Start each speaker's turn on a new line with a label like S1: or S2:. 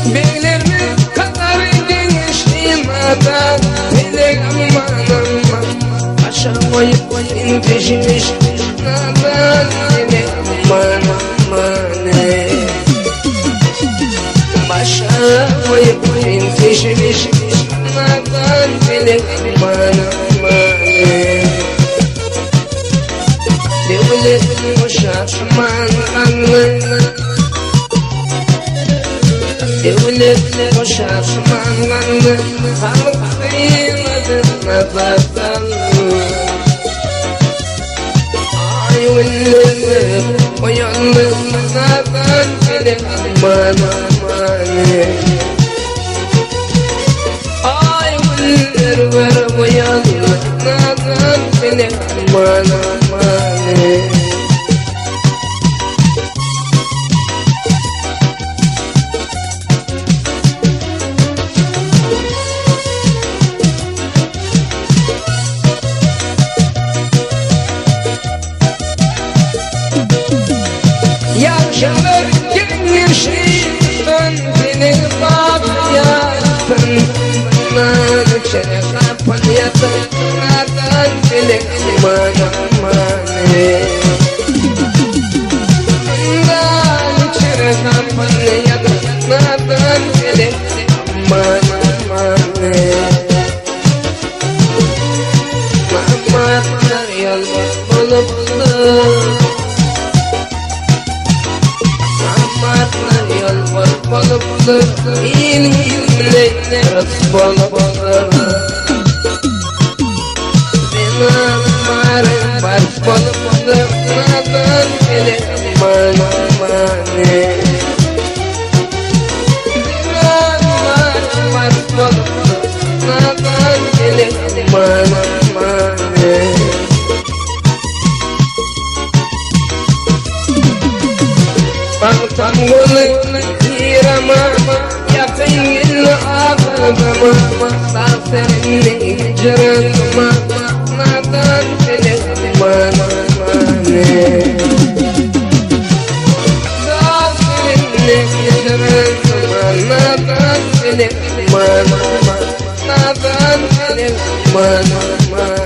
S1: Beylerimiz kadar gençliğim adam Melek aman aman Aşağı koyup intişmiş Nadan melek aman aman Başa koyup intişmiş Nadan melek aman aman Devletin boşatman kanlına Devletin boşatman kanlına Halk kıymadığına bakalım Ay ünlüm uyandım Nadan melek aman aman Ay ünlüm uyandım Nadan melek aman aman Yaşanır gençliğimden seni bağlayattın Bana içeri kapan yatağından seni aman aman Bana içeri kapan yatağından seni aman aman Mahmatlar yalvar bulup Mahmatlar yalvar bulup İlimle bulup Benim varım var bulup Nadan melek aman aman Benim varım var bulup Nadan melek aman aman Baktan gülün kirama Yakın yıl ağabama Saferinle hicranıma Nadan melek aman aman Saferinle hicranıma Nadan melek aman aman Nadan melek aman aman